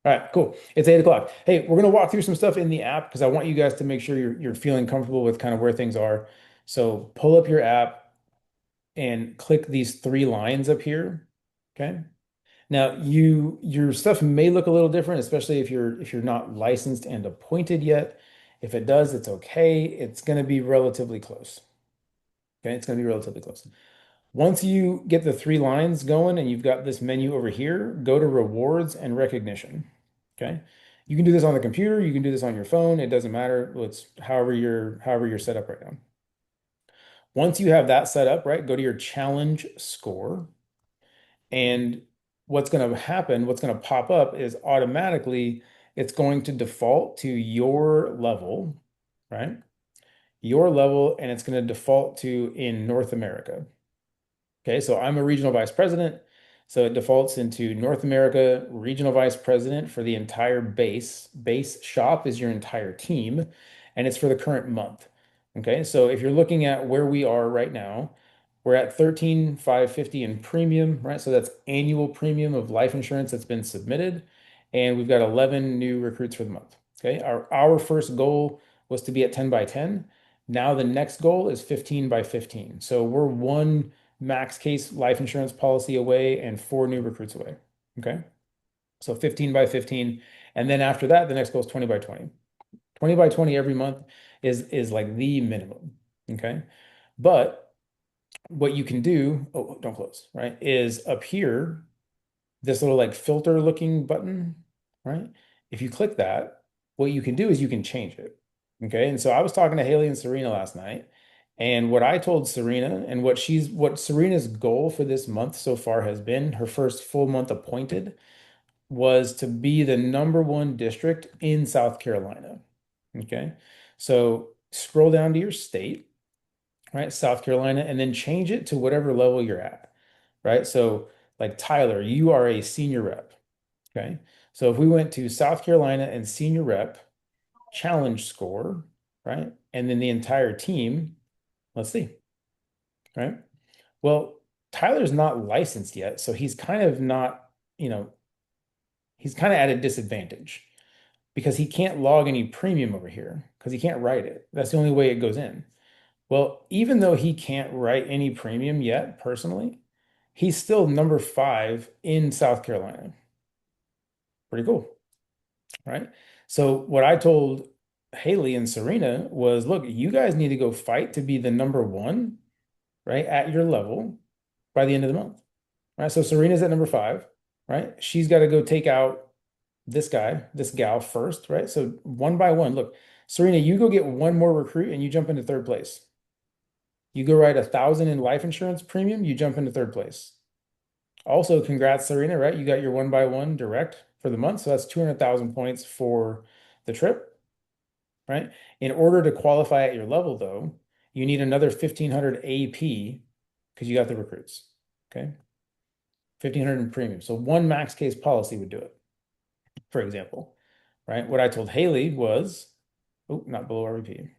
All right, cool. It's 8 o'clock. Hey, we're gonna walk through some stuff in the app because I want you guys to make sure you're feeling comfortable with kind of where things are. So pull up your app and click these three lines up here. Okay. Now your stuff may look a little different, especially if you're not licensed and appointed yet. If it does, it's okay. It's gonna be relatively close. Okay, it's gonna be relatively close. Once you get the three lines going and you've got this menu over here, go to rewards and recognition. Okay. You can do this on the computer, you can do this on your phone, it doesn't matter. It's however you're set up right now. Once you have that set up, right, go to your challenge score. And what's going to happen, what's going to pop up is automatically it's going to default to your level, right? Your level, and it's going to default to in North America. Okay, so I'm a regional vice president. So it defaults into North America regional vice president for the entire base. Base shop is your entire team, and it's for the current month. Okay, so if you're looking at where we are right now, we're at 13,550 in premium, right? So that's annual premium of life insurance that's been submitted, and we've got 11 new recruits for the month. Okay, our first goal was to be at 10 by 10. Now the next goal is 15 by 15. So we're one max case life insurance policy away and four new recruits away. Okay. So 15 by 15. And then after that, the next goal is 20 by 20. 20 by 20 every month is like the minimum. Okay. But what you can do, oh, don't close, right? Is up here, this little like filter looking button, right? If you click that, what you can do is you can change it. Okay. And so I was talking to Haley and Serena last night, and what I told Serena and what Serena's goal for this month so far has been, her first full month appointed, was to be the number one district in South Carolina. Okay. So scroll down to your state, right? South Carolina, and then change it to whatever level you're at, right? So like Tyler, you are a senior rep. Okay. So if we went to South Carolina and senior rep challenge score, right? And then the entire team, let's see, right? Well, Tyler's not licensed yet, so he's kind of not, you know, he's kind of at a disadvantage because he can't log any premium over here because he can't write it. That's the only way it goes in. Well, even though he can't write any premium yet personally, he's still number five in South Carolina. Pretty cool. Right? So what I told Haley and Serena was, look, you guys need to go fight to be the number one, right, at your level by the end of the month. Right? So Serena's at number five, right? She's got to go take out this guy, this gal first, right? So one by one, look, Serena, you go get one more recruit and you jump into third place. You go write 1,000 in life insurance premium, you jump into third place. Also, congrats, Serena, right? You got your one by one direct for the month. So that's 200,000 points for the trip, right? In order to qualify at your level, though, you need another 1,500 AP because you got the recruits. Okay. 1,500 in premium. So one max case policy would do it, for example, right? What I told Haley was, oh, not below RVP.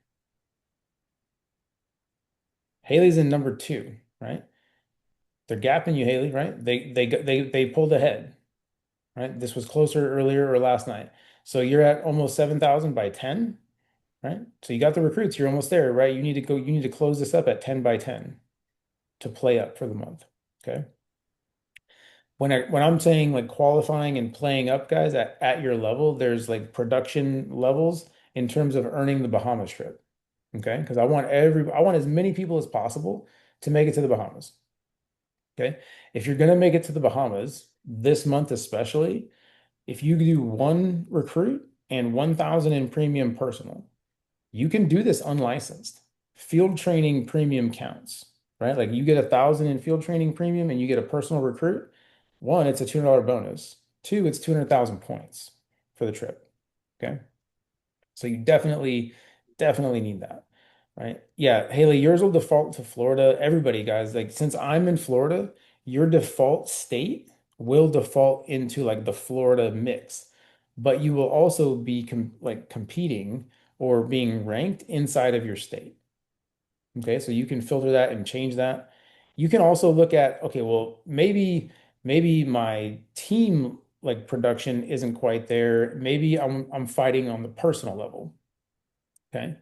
Haley's in number two, right? They're gapping you, Haley, right? They pulled ahead, right? This was closer earlier or last night. So you're at almost 7,000 by 10, right? So you got the recruits, you're almost there, right? You need to close this up at 10 by 10 to play up for the month. Okay. When I'm saying like qualifying and playing up, guys, at your level, there's like production levels in terms of earning the Bahamas trip. Okay. Because I want as many people as possible to make it to the Bahamas. Okay. If you're gonna make it to the Bahamas this month, especially, if you do one recruit and 1,000 in premium personal, you can do this unlicensed. Field training premium counts, right? Like you get 1,000 in field training premium and you get a personal recruit. One, it's a $200 bonus. Two, it's 200,000 points for the trip. Okay. So you definitely need that, right? Yeah, Haley, yours will default to Florida. Everybody, guys, like since I'm in Florida, your default state will default into like the Florida mix, but you will also be competing or being ranked inside of your state. Okay, so you can filter that and change that. You can also look at, okay, well, maybe my team like production isn't quite there. Maybe I'm fighting on the personal level. Okay.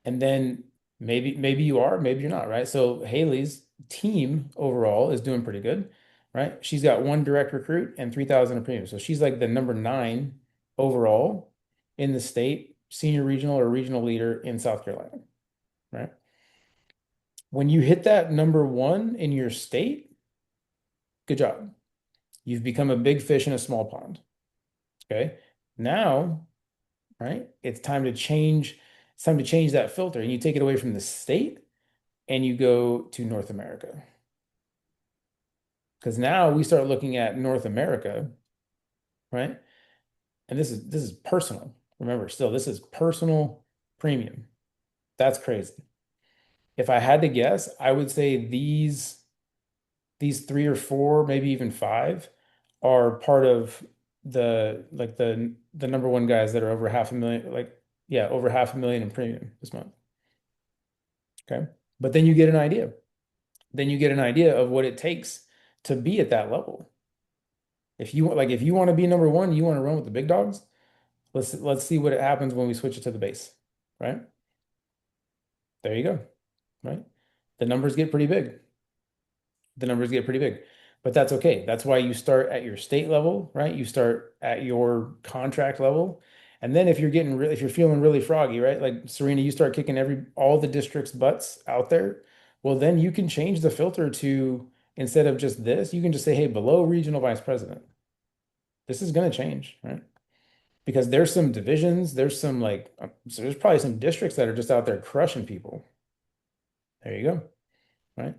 And then maybe you are, maybe you're not, right? So Haley's team overall is doing pretty good, right? She's got one direct recruit and 3,000 of premium. So she's like the number 9 overall in the state, senior regional or regional leader in South Carolina, right? When you hit that number 1 in your state, good job. You've become a big fish in a small pond. Okay. Now, right, it's time to change that filter and you take it away from the state and you go to North America. Because now we start looking at North America, right? And this is personal. Remember, still, this is personal premium. That's crazy. If I had to guess, I would say these 3 or 4, maybe even 5, are part of the number 1 guys that are over half a million, like yeah, over half a million in premium this month. Okay. But then you get an idea. Then you get an idea of what it takes to be at that level. If you want to be number 1, you want to run with the big dogs, let's see what happens when we switch it to the base, right? There you go, right? The numbers get pretty big. The numbers get pretty big, but that's okay. That's why you start at your state level, right? You start at your contract level. And then if you're feeling really froggy, right? Like Serena, you start kicking all the districts' butts out there. Well, then you can change the filter to instead of just this, you can just say, hey, below regional vice president. This is going to change, right? Because there's some divisions, so there's probably some districts that are just out there crushing people. There you go, right?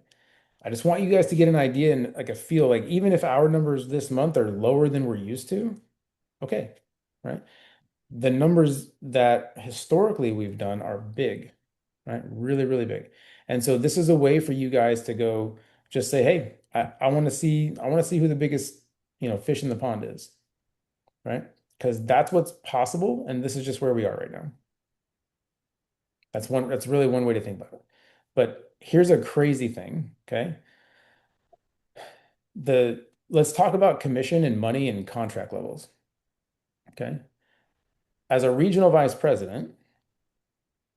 I just want you guys to get an idea and like a feel, like even if our numbers this month are lower than we're used to, okay, right? The numbers that historically we've done are big, right? Really, really big. And so this is a way for you guys to go just say, hey, I want to see who the biggest, fish in the pond is, right? Because that's what's possible, and this is just where we are right now. That's really one way to think about it. But here's a crazy thing, okay? Let's talk about commission and money and contract levels, okay? As a regional vice president,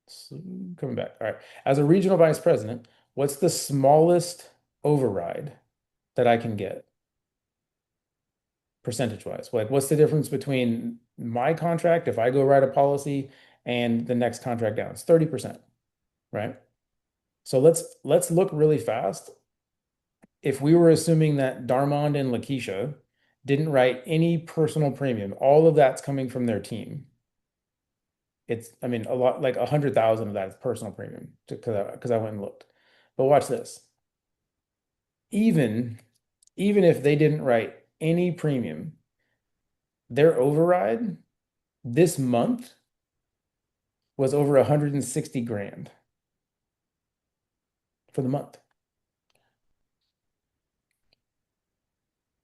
so coming back, all right. As a regional vice president, what's the smallest override that I can get percentage-wise? Like, what's the difference between my contract if I go write a policy and the next contract down? It's 30%, right? So let's look really fast. If we were assuming that Darmond and Lakeisha didn't write any personal premium, all of that's coming from their team. I mean, a lot, like 100,000 of that is personal premium because I went and looked. But watch this. Even even if they didn't write any premium, their override this month was over 160 grand for the month.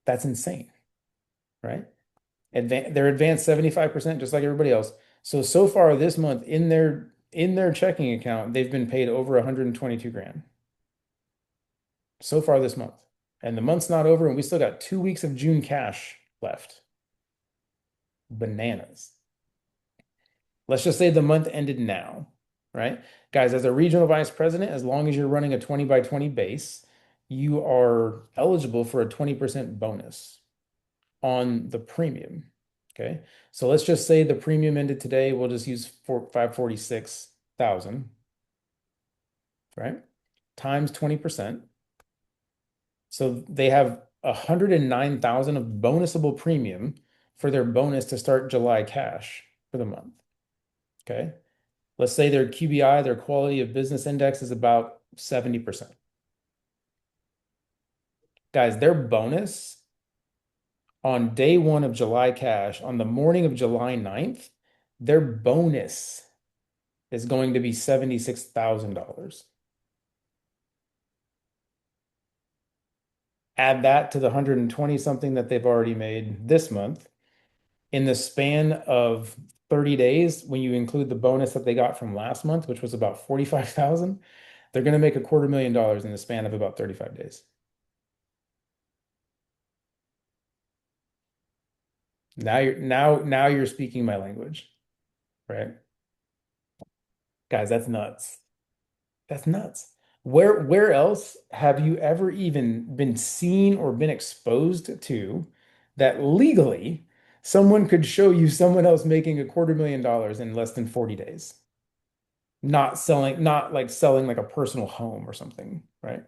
That's insane, right? They're advanced 75% just like everybody else. So far this month in their checking account, they've been paid over 122 grand. So far this month. And the month's not over, and we still got 2 weeks of June cash left. Bananas. Let's just say the month ended now, right? Guys, as a regional vice president, as long as you're running a 20 by 20 base, you are eligible for a 20% bonus on the premium. Okay. So let's just say the premium ended today. We'll just use 546,000, right? Times 20%. So they have 109,000 of bonusable premium for their bonus to start July cash for the month. Okay. Let's say their QBI, their quality of business index, is about 70%. Guys, their bonus on day 1 of July cash, on the morning of July 9th, their bonus is going to be $76,000. Add that to the 120 something that they've already made this month. In the span of 30 days, when you include the bonus that they got from last month, which was about 45,000, they're going to make $250,000 in the span of about 35 days. Now you're speaking my language, right? Guys, that's nuts. That's nuts. Where else have you ever even been seen or been exposed to that legally someone could show you someone else making $250,000 in less than 40 days? Not like selling like a personal home or something, right?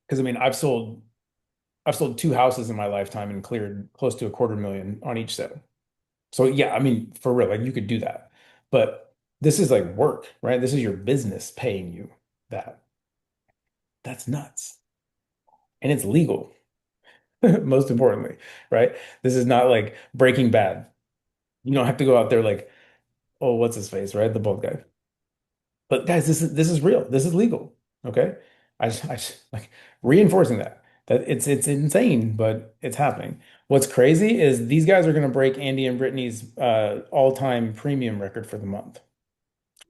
Because I mean, I've sold two houses in my lifetime and cleared close to $250,000 on each sale. So yeah, I mean, for real, like you could do that. But this is like work, right? This is your business paying you that. That's nuts. And it's legal, most importantly, right? This is not like Breaking Bad. You don't have to go out there like, oh, what's his face, right? The bald guy. But guys, this is real. This is legal. Okay. Like reinforcing that it's insane, but it's happening. What's crazy is these guys are going to break Andy and Brittany's all-time premium record for the month.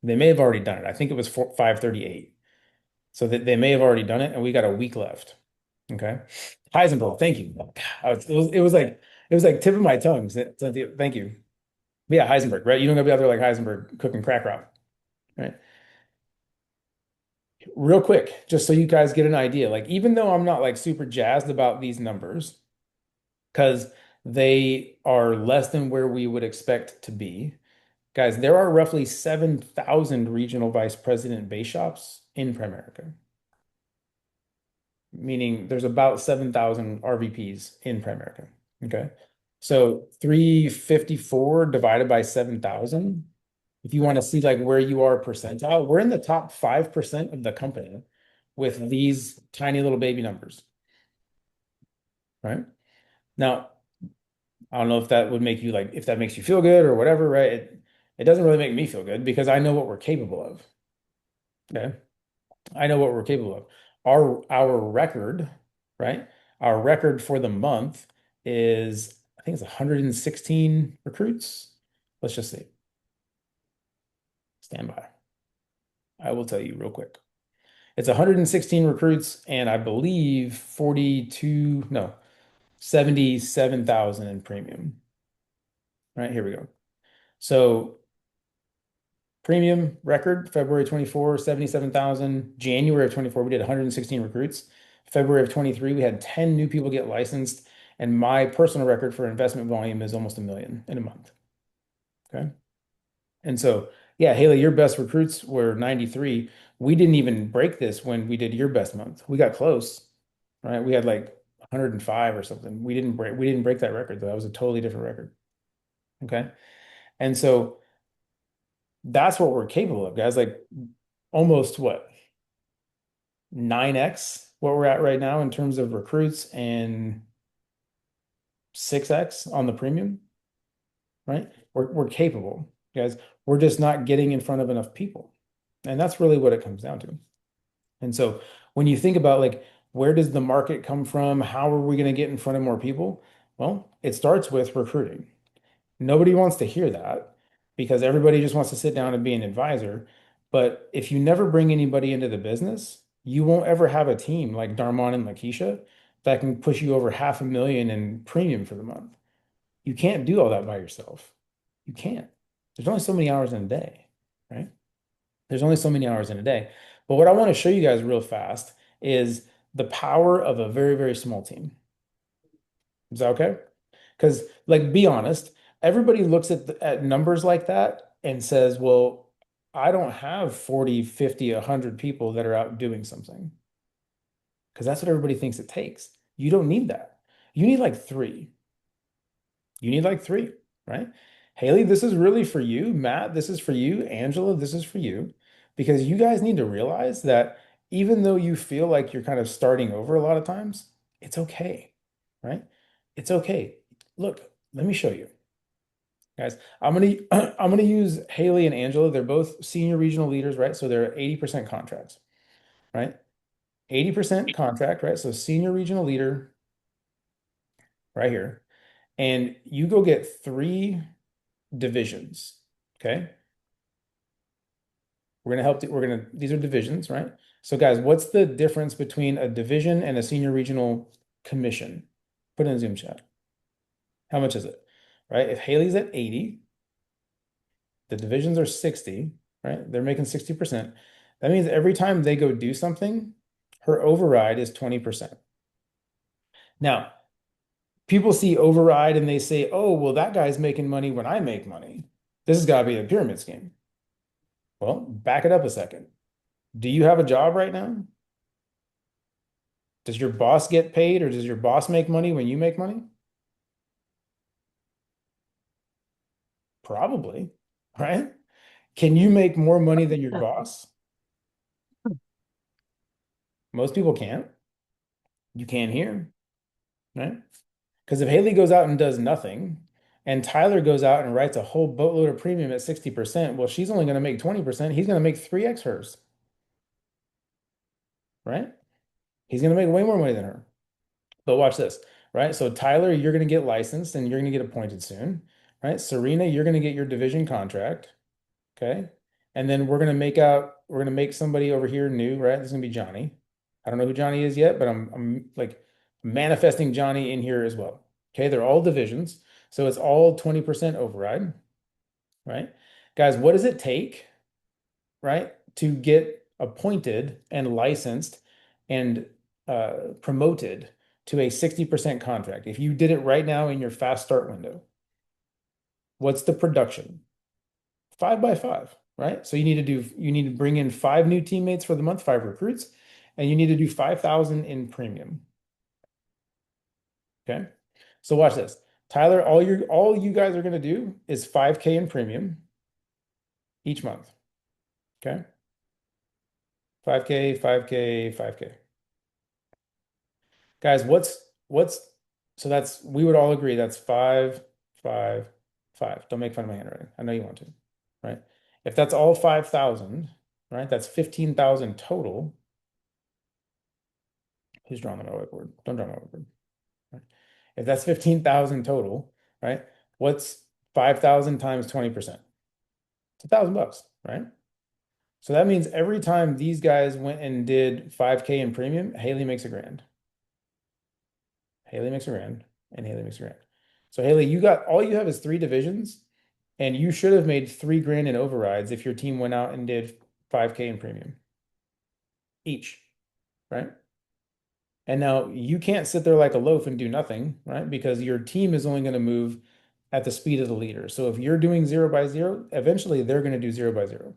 They may have already done it. I think it was 538. So that they may have already done it, and we got a week left. Okay. Heisenberg, thank you. It was like tip of my tongue. Thank you. But yeah, Heisenberg, right? You don't gotta be out there like Heisenberg cooking crack rock, right? Real quick, just so you guys get an idea, like even though I'm not like super jazzed about these numbers, because they are less than where we would expect to be, guys, there are roughly 7,000 regional vice president base shops in Primerica, meaning there's about 7,000 RVPs in Primerica. Okay. So 354 divided by 7,000. If you want to see like where you are percentile, we're in the top 5% of the company with these tiny little baby numbers, right? Now, I don't know if that would make you like, if that makes you feel good or whatever, right? It doesn't really make me feel good because I know what we're capable of. Okay. I know what we're capable of. Our record, right? Our record for the month is I think it's 116 recruits. Let's just see. Stand by. I will tell you real quick. It's 116 recruits and I believe 42, no, 77,000 in premium. Right, here we go. So premium record, February 24, 77,000. January of 24, we did 116 recruits. February of 23, we had 10 new people get licensed. And my personal record for investment volume is almost 1 million in a month. Okay. And so, yeah, Haley, your best recruits were 93. We didn't even break this when we did your best month. We got close, right? We had like 105 or something. We didn't break that record though. That was a totally different record. Okay. And so that's what we're capable of, guys. Like almost what? 9x what we're at right now in terms of recruits and 6x on the premium, right? We're capable, guys. We're just not getting in front of enough people. And that's really what it comes down to. And so when you think about like where does the market come from? How are we going to get in front of more people? Well, it starts with recruiting. Nobody wants to hear that because everybody just wants to sit down and be an advisor. But if you never bring anybody into the business, you won't ever have a team like Darmon and Lakeisha that can push you over 500,000 in premium for the month. You can't do all that by yourself. You can't. There's only so many hours in a day, right? There's only so many hours in a day. But what I want to show you guys real fast is the power of a very, very small team. Is that okay? Because, like, be honest, everybody looks at numbers like that and says, well, I don't have 40, 50, 100 people that are out doing something. Because that's what everybody thinks it takes. You don't need that. You need like three. You need like three, right? Haley, this is really for you. Matt, this is for you. Angela, this is for you. Because you guys need to realize that even though you feel like you're kind of starting over a lot of times, it's okay, right? It's okay. Look, let me show you. Guys, I'm gonna use Haley and Angela. They're both senior regional leaders, right? So they're 80% contracts, right? 80% contract, right? So senior regional leader right here. And you go get three divisions. Okay. These are divisions, right? So guys, what's the difference between a division and a senior regional commission. Put in Zoom chat. How much is it? Right? If Haley's at 80, the divisions are 60, right? They're making 60%. That means every time they go do something, her override is 20%. Now, people see override and they say, oh, well, that guy's making money when I make money. This has got to be a pyramid scheme. Well, back it up a second. Do you have a job right now? Does your boss get paid or does your boss make money when you make money? Probably, right? Can you make more money than your boss? Most people can't. You can't here, right? Because if Haley goes out and does nothing, and Tyler goes out and writes a whole boatload of premium at 60%, well, she's only going to make 20%. He's going to make 3x hers, right? He's going to make way more money than her. But watch this, right? So Tyler, you're going to get licensed and you're going to get appointed soon, right? Serena, you're going to get your division contract, okay? And then we're going to make somebody over here new, right? This is going to be Johnny. I don't know who Johnny is yet, but I'm like manifesting Johnny in here as well. Okay, they're all divisions. So it's all 20% override, right? Guys, what does it take, right, to get appointed and licensed and promoted to a 60% contract? If you did it right now in your fast start window, what's the production? 5 by 5, right? So you need to bring in 5 new teammates for the month, 5 recruits, and you need to do 5,000 in premium. Okay. So watch this. Tyler, all you guys are going to do is 5K in premium each month. Okay. 5K, 5K, 5K. Guys, what's so that's we would all agree that's 5, 5, 5. Don't make fun of my handwriting. I know you want to, right? If that's all 5,000, right? That's 15,000 total. Who's drawing on my whiteboard? Don't draw on my whiteboard. Right? If that's 15,000 total, right? What's 5,000 times 20%? It's $1,000, right? So that means every time these guys went and did 5K in premium, Haley makes a grand. Haley makes a grand, and Haley makes a grand. So Haley, you got all you have is 3 divisions, and you should have made 3 grand in overrides if your team went out and did 5K in premium each, right? And now you can't sit there like a loaf and do nothing, right? Because your team is only going to move at the speed of the leader. So if you're doing 0 by 0, eventually they're going to do 0 by 0.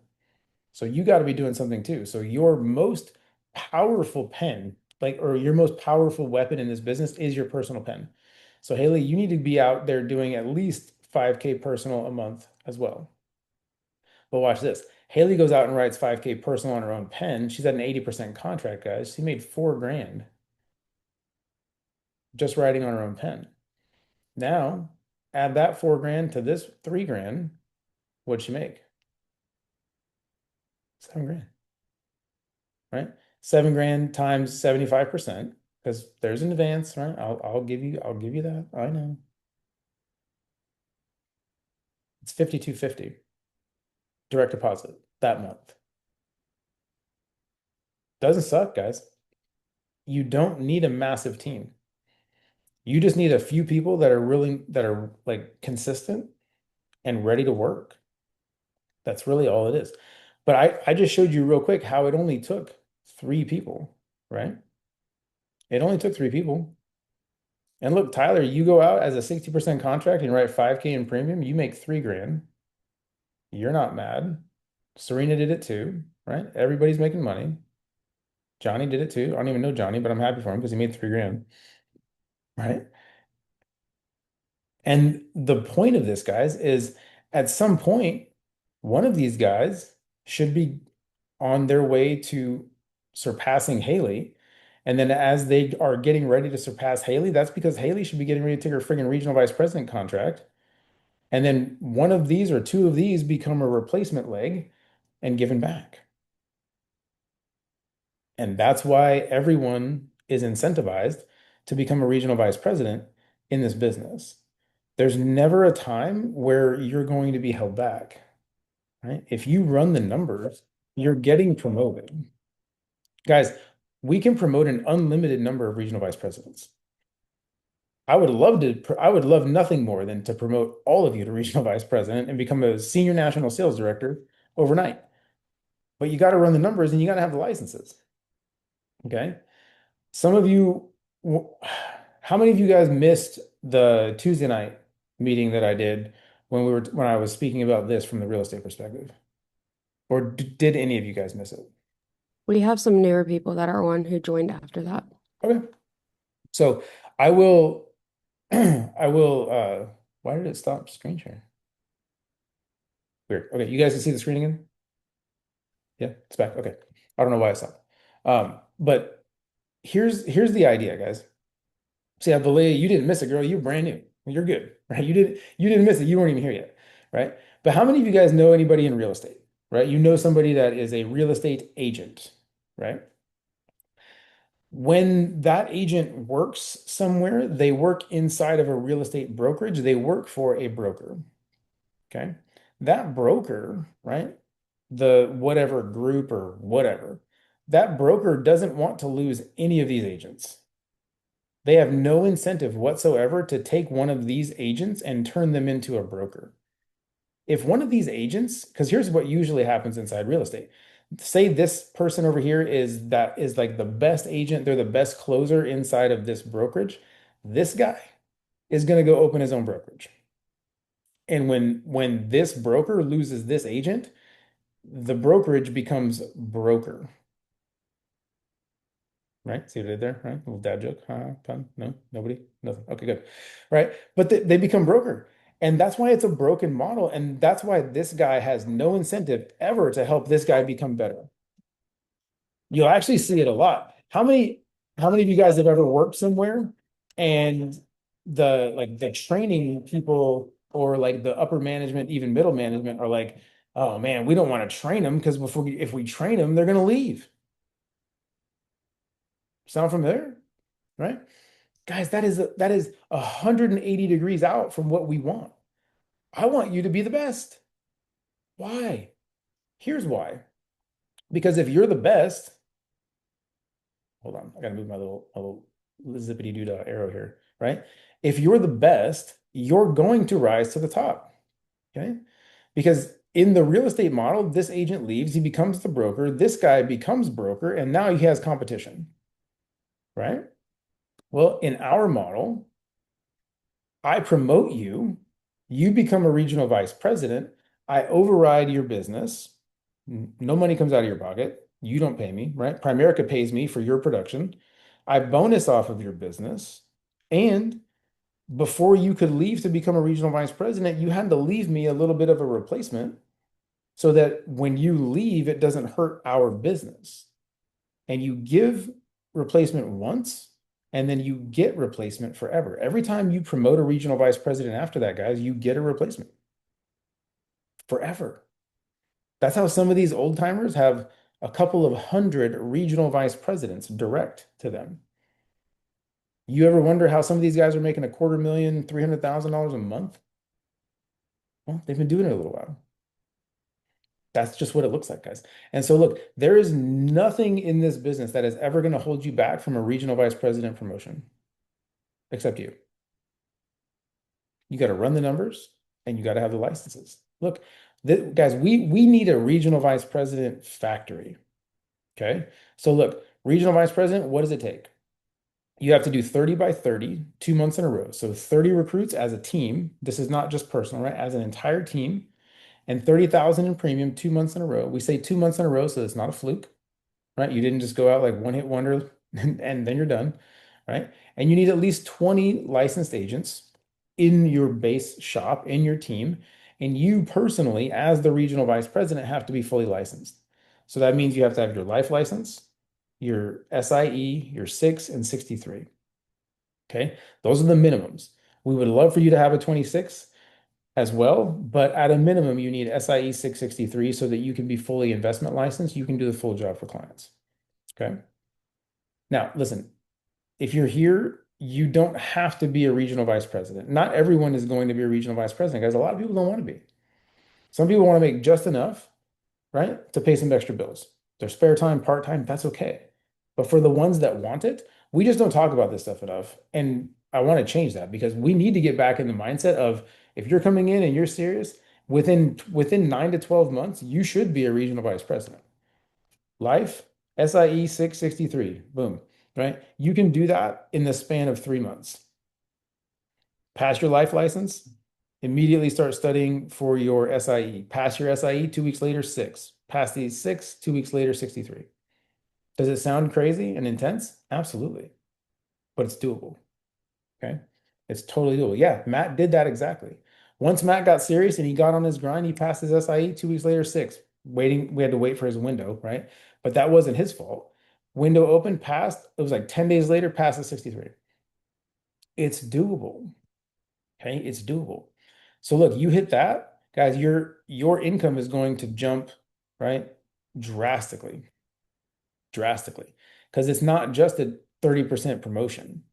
So you got to be doing something too. So your most powerful pen, like, or your most powerful weapon in this business is your personal pen. So Haley, you need to be out there doing at least 5K personal a month as well. But watch this. Haley goes out and writes 5K personal on her own pen. She's at an 80% contract, guys. She made 4 grand just writing on her own pen. Now, add that 4 grand to this 3 grand. What'd she make? 7 grand, right? 7 grand times 75%, because there's an advance, right? I'll give you that. I know. It's 5,250 direct deposit that month. Doesn't suck, guys. You don't need a massive team. You just need a few people that are like consistent and ready to work. That's really all it is. But I just showed you real quick how it only took 3 people, right? It only took 3 people. And look, Tyler, you go out as a 60% contract and write 5K in premium, you make 3 grand. You're not mad. Serena did it too, right? Everybody's making money. Johnny did it too. I don't even know Johnny, but I'm happy for him because he made 3 grand, right? And the point of this, guys, is at some point, one of these guys should be on their way to surpassing Haley. And then as they are getting ready to surpass Haley, that's because Haley should be getting ready to take her friggin' regional vice president contract. And then one of these or 2 of these become a replacement leg and given back. And that's why everyone is incentivized to become a regional vice president in this business. There's never a time where you're going to be held back, right? If you run the numbers, you're getting promoted. Guys, we can promote an unlimited number of regional vice presidents. I would love nothing more than to promote all of you to regional vice president and become a senior national sales director overnight. But you got to run the numbers and you got to have the licenses. Okay. Some of you, how many of you guys missed the Tuesday night meeting that I did when I was speaking about this from the real estate perspective? Or did any of you guys miss it? We have some newer people that are on who joined after that. Okay. So I will, I will, why did it stop screen sharing? Weird. Okay. You guys can see the screen again? Yeah, it's back. Okay. I don't know why I stopped. But here's the idea, guys. See, Valia, you didn't miss it, girl. You're brand new. You're good, right? You didn't miss it. You weren't even here yet, right? But how many of you guys know anybody in real estate, right? You know somebody that is a real estate agent, right? When that agent works somewhere, they work inside of a real estate brokerage. They work for a broker, okay? That broker, right? The whatever group or whatever, that broker doesn't want to lose any of these agents. They have no incentive whatsoever to take one of these agents and turn them into a broker. If one of these agents, because here's what usually happens inside real estate. Say this person over here is like the best agent, they're the best closer inside of this brokerage. This guy is going to go open his own brokerage. And when this broker loses this agent, the brokerage becomes broker. Right? See what I did there? Right? Little dad joke. Pun? No? Nobody? Nothing. Okay, good. Right? But they become broker. And that's why it's a broken model. And that's why this guy has no incentive ever to help this guy become better. You'll actually see it a lot. How many of you guys have ever worked somewhere and the training people or like the upper management, even middle management are like, oh man, we don't want to train them because if we train them, they're gonna leave. Sound familiar? Right? Guys, that is 180 degrees out from what we want. I want you to be the best. Why? Here's why. Because if you're the best, hold on, I gotta move my little zippity doo dah arrow here, right? If you're the best, you're going to rise to the top. Okay? Because in the real estate model, this agent leaves, he becomes the broker, this guy becomes broker, and now he has competition, right? Well, in our model, I promote you, you become a regional vice president, I override your business. No money comes out of your pocket. You don't pay me, right? Primerica pays me for your production. I bonus off of your business. And before you could leave to become a regional vice president, you had to leave me a little bit of a replacement so that when you leave, it doesn't hurt our business. And you give replacement once, and then you get replacement forever. Every time you promote a regional vice president after that, guys, you get a replacement forever. That's how some of these old timers have a couple of hundred regional vice presidents direct to them. You ever wonder how some of these guys are making a quarter million, $300,000 a month? Well, they've been doing it a little while. That's just what it looks like, guys. And so, look, there is nothing in this business that is ever going to hold you back from a regional vice president promotion, except you. You got to run the numbers and you got to have the licenses. Look, guys, we need a regional vice president factory. Okay. So look, regional vice president, what does it take? You have to do 30 by 30, 2 months in a row. So 30 recruits as a team. This is not just personal, right? As an entire team and 30,000 in premium 2 months in a row. We say 2 months in a row, so it's not a fluke, right? You didn't just go out like one hit wonder and then you're done, right? And you need at least 20 licensed agents in your base shop, in your team. And you personally, as the regional vice president, have to be fully licensed. So that means you have to have your life license, your SIE, your 6 and 63. Okay. Those are the minimums. We would love for you to have a 26 as well, but at a minimum, you need SIE 663 so that you can be fully investment licensed. You can do the full job for clients. Okay. Now, listen, if you're here, you don't have to be a regional vice president. Not everyone is going to be a regional vice president, guys. A lot of people don't want to be. Some people want to make just enough, right, to pay some extra bills. Their spare time, part time, that's okay. But for the ones that want it, we just don't talk about this stuff enough. And I want to change that because we need to get back in the mindset of if you're coming in and you're serious, within 9 to 12 months, you should be a regional vice president. Life, SIE 663, boom, right? You can do that in the span of 3 months. Pass your life license, immediately start studying for your SIE. Pass your SIE, 2 weeks later, six. Pass these six, 2 weeks later, 63. Does it sound crazy and intense? Absolutely, but it's doable. Okay. It's totally doable. Yeah, Matt did that exactly. Once Matt got serious and he got on his grind, he passed his SIE, 2 weeks later, six. Waiting, we had to wait for his window, right? But that wasn't his fault. Window open, passed. It was like 10 days later, passed the 63. It's doable. Okay, it's doable. So look, you hit that, guys, your income is going to jump, right? Drastically, drastically. Because it's not just a 30% promotion,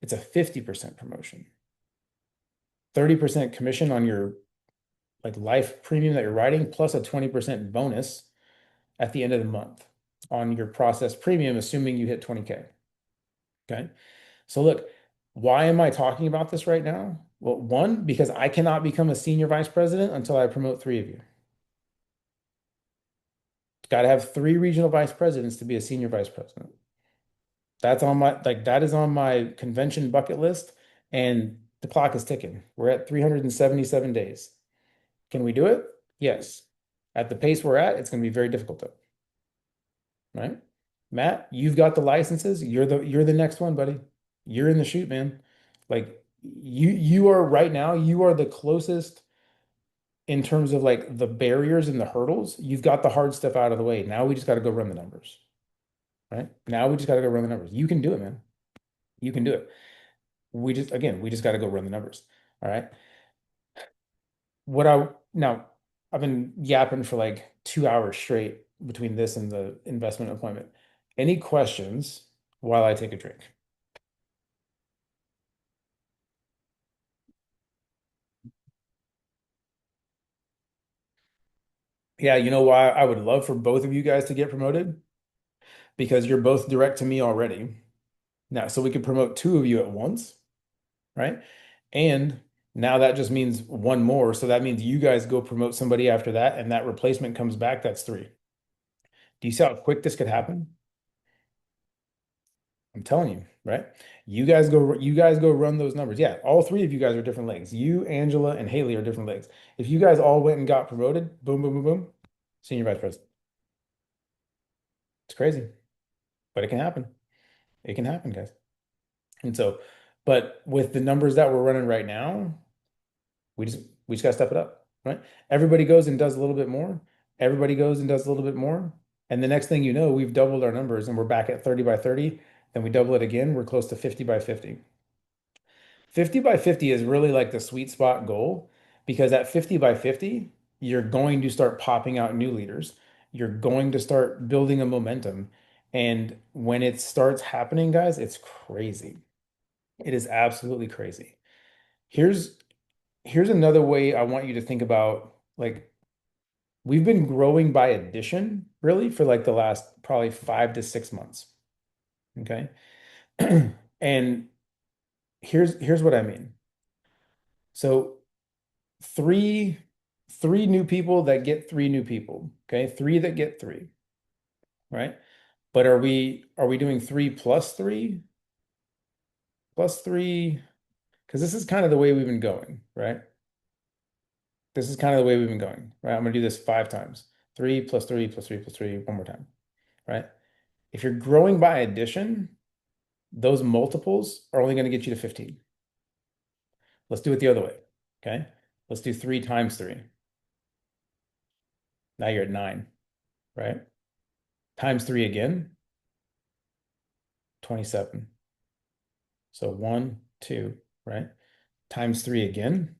it's a 50% promotion. 30% commission on your like life premium that you're writing, plus a 20% bonus at the end of the month on your process premium, assuming you hit 20K. Okay. So look, why am I talking about this right now? Well, one, because I cannot become a senior vice president until I promote three of you. Got to have three regional vice presidents to be a senior vice president. That's on my, like, that is on my convention bucket list, and the clock is ticking. We're at 377 days. Can we do it? Yes. At the pace we're at, it's going to be very difficult though, right? Matt, you've got the licenses. You're the next one, buddy. You're in the shoot, man. Like you are right now, you are the closest in terms of like the barriers and the hurdles. You've got the hard stuff out of the way. Now we just got to go run the numbers, right? Now we just got to go run the numbers. You can do it, man. You can do it. We just got to go run the numbers. All right. What I now I've been yapping for like 2 hours straight between this and the investment appointment. Any questions while I take a drink? Yeah, you know why I would love for both of you guys to get promoted? Because you're both direct to me already. Now, so we could promote two of you at once, right? And now that just means one more. So that means you guys go promote somebody after that, and that replacement comes back. That's three. Do you see how quick this could happen? I'm telling you, right? You guys go run those numbers. Yeah, all three of you guys are different legs. You, Angela, and Haley are different legs. If you guys all went and got promoted, boom, boom, boom, boom, senior vice president. It's crazy, but it can happen. It can happen, guys. And so, but with the numbers that we're running right now, we just we just gotta step it up, right? Everybody goes and does a little bit more. Everybody goes and does a little bit more. And the next thing you know, we've doubled our numbers and we're back at 30 by 30. Then we double it again, we're close to 50 by 50. 50 by 50 is really like the sweet spot goal because at 50 by 50, you're going to start popping out new leaders. You're going to start building a momentum. And when it starts happening, guys, it's crazy. It is absolutely crazy. Here's here's another way I want you to think about like we've been growing by addition really for like the last probably 5 to 6 months. Okay. And here's what I mean. So three three new people that get three new people. Okay. Three that get three, right? But are we doing three plus three plus three? Because this is kind of the way we've been going, right? This is kind of the way we've been going, right? I'm gonna do this 5 times. Three plus three plus three plus three, one more time, right? If you're growing by addition, those multiples are only going to get you to 15. Let's do it the other way. Okay. Let's do 3 times 3. Now you're at 9, right? Times 3 again, 27. So 1, 2, right? Times 3 again,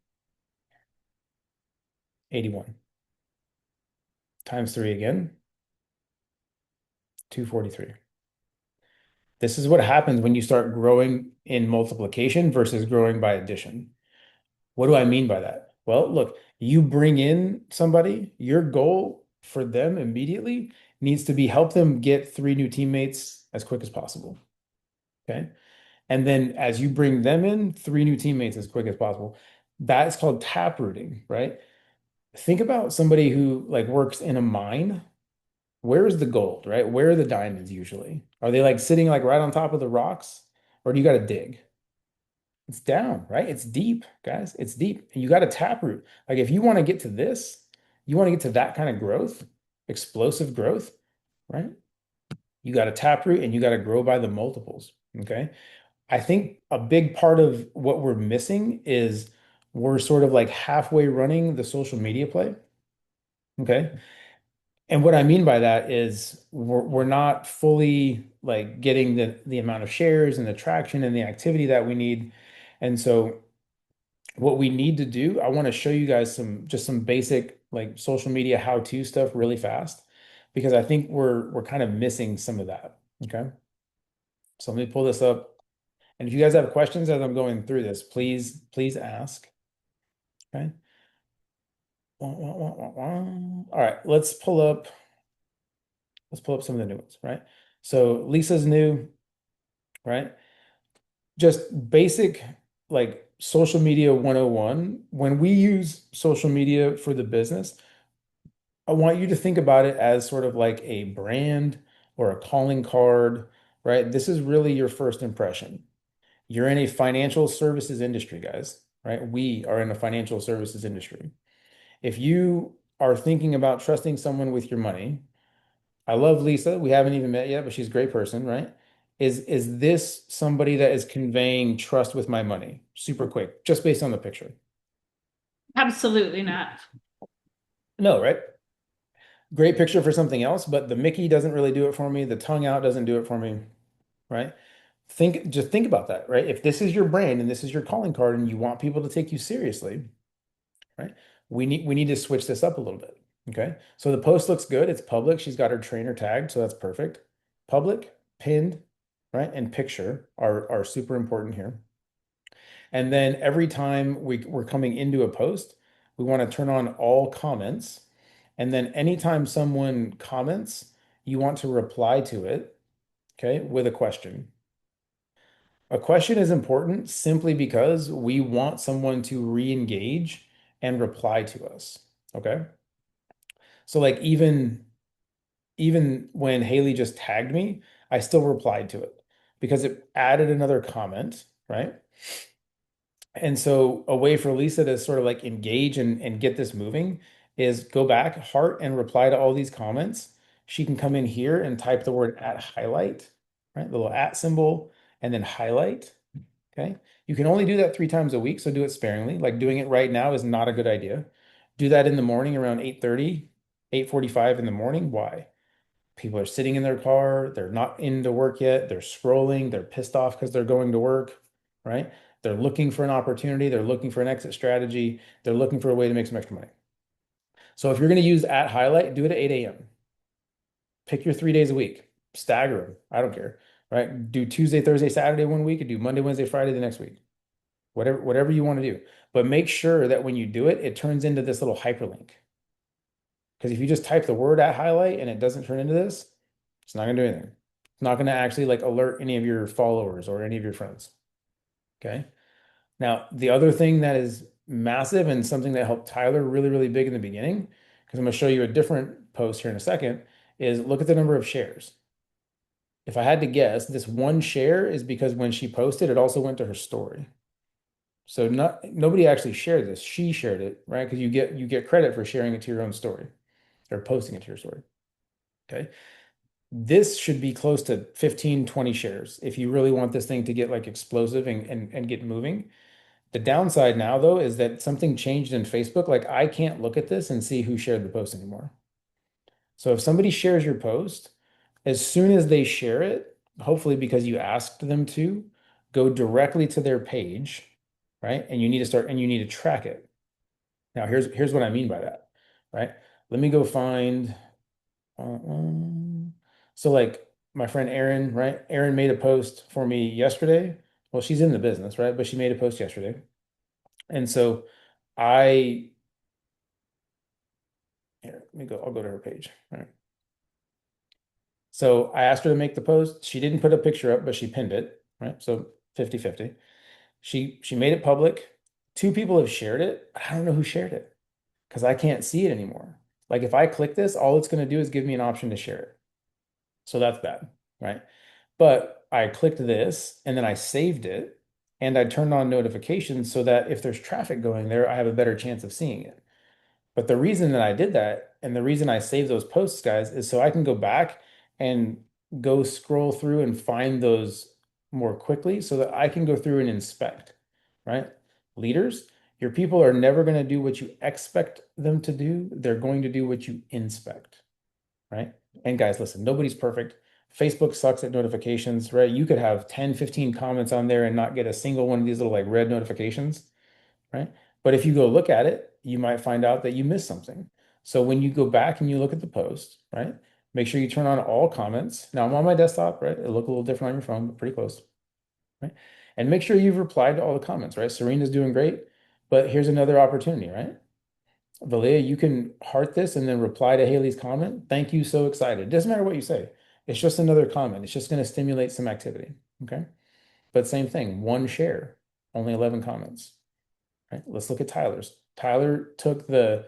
81. Times 3 again, 243. This is what happens when you start growing in multiplication versus growing by addition. What do I mean by that? Well, look, you bring in somebody, your goal for them immediately needs to be help them get three new teammates as quick as possible. Okay. And then as you bring them in, three new teammates as quick as possible. That is called tap rooting, right? Think about somebody who like works in a mine. Where is the gold, right? Where are the diamonds usually? Are they like sitting like right on top of the rocks? Or do you got to dig? It's down, right? It's deep, guys. It's deep. And you got to tap root. Like if you want to get to this, you want to get to that kind of growth, explosive growth, right? You got to tap root and you got to grow by the multiples. Okay. I think a big part of what we're missing is we're sort of like halfway running the social media play. Okay. And what I mean by that is we're not fully like getting the amount of shares and the traction and the activity that we need. And so what we need to do, I want to show you guys some basic like social media how-to stuff really fast because I think we're kind of missing some of that. Okay. So let me pull this up. And if you guys have questions as I'm going through this, please ask. Okay. All right, let's pull up some of the new ones, right? So Lisa's new, right? Just basic like social media 101. When we use social media for the business, I want you to think about it as sort of like a brand or a calling card, right? This is really your first impression. You're in a financial services industry, guys, right? We are in a financial services industry. If you are thinking about trusting someone with your money, I love Lisa. We haven't even met yet, but she's a great person, right? Is this somebody that is conveying trust with my money? Super quick, just based on the picture. Absolutely not. No, right? Great picture for something else, but the Mickey doesn't really do it for me. The tongue out doesn't do it for me, right? Just think about that, right? If this is your brand and this is your calling card and you want people to take you seriously, right? We need to switch this up a little bit. Okay. So the post looks good. It's public. She's got her trainer tagged, so that's perfect. Public, pinned, right? And picture are super important here. And then every time we're coming into a post, we want to turn on all comments. And then anytime someone comments, you want to reply to it, okay, with a question. A question is important simply because we want someone to re-engage and reply to us. Okay. So like even when Haley just tagged me, I still replied to it because it added another comment, right? And so a way for Lisa to sort of like engage and get this moving is go back, heart, and reply to all these comments. She can come in here and type the word at highlight, right? The little at symbol, and then highlight. Okay. You can only do that 3 times a week, so do it sparingly. Like doing it right now is not a good idea. Do that in the morning around 8:30, 8:45 in the morning. Why? People are sitting in their car, they're not into work yet, they're scrolling, they're pissed off because they're going to work, right? They're looking for an opportunity, they're looking for an exit strategy, they're looking for a way to make some extra money. So if you're going to use at highlight, do it at 8 a.m. Pick your 3 days a week, stagger them. I don't care, right? Do Tuesday, Thursday, Saturday one week, and do Monday, Wednesday, Friday the next week. Whatever you want to do. But make sure that when you do it, it turns into this little hyperlink. Because if you just type the word at highlight and it doesn't turn into this, it's not going to do anything. It's not going to actually like alert any of your followers or any of your friends. Okay. Now, the other thing that is massive and something that helped Tyler really, really big in the beginning, because I'm going to show you a different post here in a second, is look at the number of shares. If I had to guess, this one share is because when she posted, it also went to her story. So nobody actually shared this. She shared it, right? Because you get credit for sharing it to your own story or posting it to your story. Okay. This should be close to 15, 20 shares if you really want this thing to get like explosive and get moving. The downside now, though, is that something changed in Facebook. Like I can't look at this and see who shared the post anymore. So if somebody shares your post, as soon as they share it, hopefully because you asked them to, go directly to their page, right? And you need to track it. Now, here's what I mean by that, right? Let me go find. So like my friend Erin, right? Erin made a post for me yesterday. Well, she's in the business, right? But she made a post yesterday. And so I here, let me go, I'll go to her page. All right. So I asked her to make the post. She didn't put a picture up, but she pinned it, right? So 50-50. She made it public. Two people have shared it. I don't know who shared it because I can't see it anymore. Like if I click this, all it's going to do is give me an option to share it. So that's bad, right? But I clicked this and then I saved it and I turned on notifications so that if there's traffic going there, I have a better chance of seeing it. But the reason that I did that and the reason I saved those posts, guys, is so I can go back and go scroll through and find those more quickly so that I can go through and inspect, right? Leaders, your people are never going to do what you expect them to do. They're going to do what you inspect, right? And guys, listen, nobody's perfect. Facebook sucks at notifications, right? You could have 10, 15 comments on there and not get a single one of these little like red notifications, right? But if you go look at it, you might find out that you missed something. So when you go back and you look at the post, right? Make sure you turn on all comments. Now I'm on my desktop, right? It'll look a little different on your phone, but pretty close, right? And make sure you've replied to all the comments, right? Serena's doing great, but here's another opportunity, right? Valia, you can heart this and then reply to Haley's comment. Thank you, so excited. Doesn't matter what you say. It's just another comment. It's just going to stimulate some activity. Okay. But same thing, one share, only 11 comments. Right? Let's look at Tyler's. Tyler took the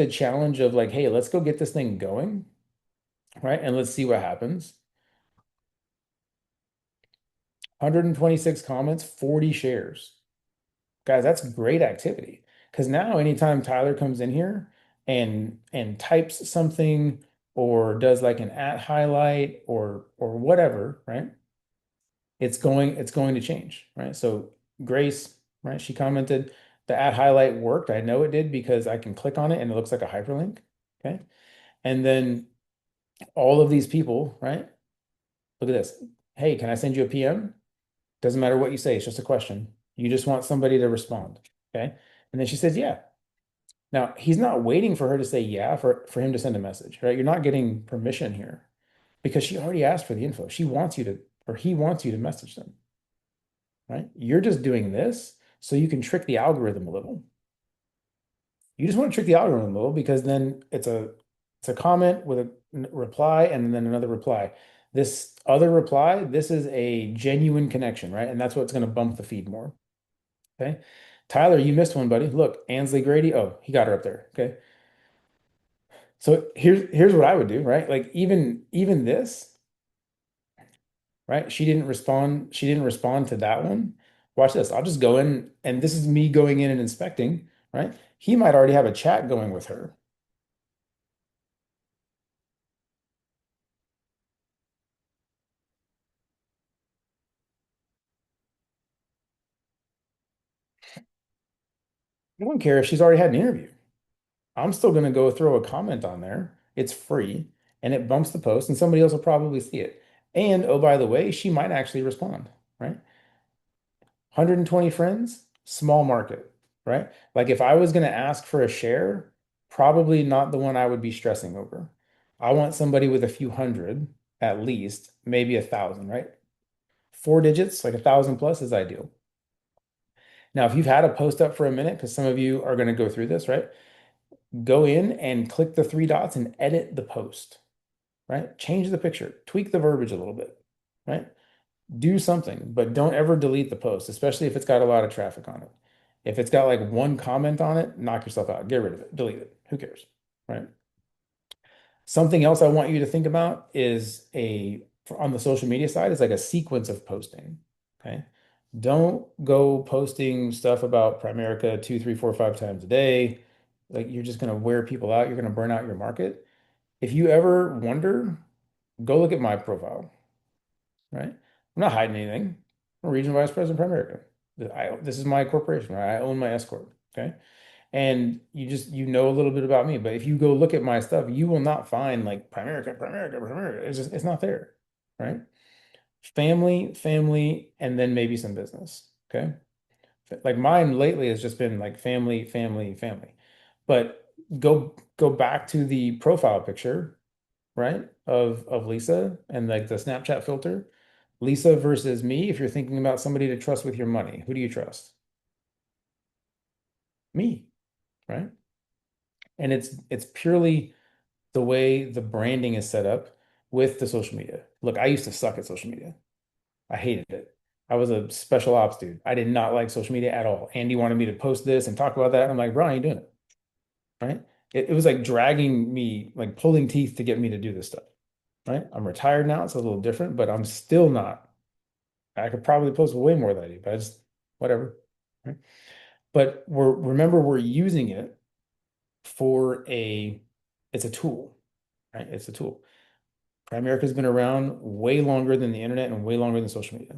challenge of like, hey, let's go get this thing going, right? And let's see what happens. 126 comments, 40 shares. Guys, that's great activity. Because now anytime Tyler comes in here and types something or does like an at highlight or whatever, right? It's going to change, right? So Grace, right? She commented the at highlight worked. I know it did because I can click on it and it looks like a hyperlink. Okay. And then all of these people, right? Look at this. Hey, can I send you a PM? Doesn't matter what you say, it's just a question. You just want somebody to respond. Okay. And then she says, yeah. Now he's not waiting for her to say yeah for him to send a message, right? You're not getting permission here because she already asked for the info. She wants you to, or he wants you to message them, right? You're just doing this so you can trick the algorithm a little. You just want to trick the algorithm a little because then it's a comment with a reply and then another reply. This other reply, this is a genuine connection, right? And that's what's going to bump the feed more. Okay. Tyler, you missed one, buddy. Look, Ansley Grady. Oh, he got her up there. Okay. So here's what I would do, right? Like even this, right? She didn't respond to that one. Watch this. I'll just go in, and this is me going in and inspecting, right? He might already have a chat going with her. I don't care if she's already had an interview. I'm still going to go throw a comment on there. It's free and it bumps the post, and somebody else will probably see it. And oh, by the way, she might actually respond, right? 120 friends, small market, right? Like if I was going to ask for a share, probably not the one I would be stressing over. I want somebody with a few hundred at least, maybe 1,000, right? Four digits, like 1,000 plus is ideal. Now, if you've had a post up for a minute, because some of you are going to go through this, right? Go in and click the three dots and edit the post, right? Change the picture, tweak the verbiage a little bit, right? Do something, but don't ever delete the post, especially if it's got a lot of traffic on it. If it's got like one comment on it, knock yourself out, get rid of it, delete it. Who cares, right? Something else I want you to think about is on the social media side, is like a sequence of posting, okay? Don't go posting stuff about Primerica 2, 3, 4, 5 times a day. Like you're just going to wear people out. You're going to burn out your market. If you ever wonder, go look at my profile, right? I'm not hiding anything. I'm a regional vice president of Primerica. This is my corporation, right? I own my S corp, okay? And you know a little bit about me, but if you go look at my stuff, you will not find like Primerica, Primerica, Primerica. It's not there, right? Family, family, and then maybe some business, okay? Like mine lately has just been like family, family, family. But go back to the profile picture, right? Of Lisa and like the Snapchat filter. Lisa versus me, if you're thinking about somebody to trust with your money, who do you trust? Me, right? And it's purely the way the branding is set up with the social media. Look, I used to suck at social media. I hated it. I was a special ops dude. I did not like social media at all. Andy wanted me to post this and talk about that. I'm like, bro, I ain't doing it. Right? It was like dragging me, like pulling teeth to get me to do this stuff. Right? I'm retired now. It's a little different, but I'm still not. I could probably post way more than I do, but I just whatever. Right? But we're using it for it's a tool, right? It's a tool. Primerica's been around way longer than the internet and way longer than social media.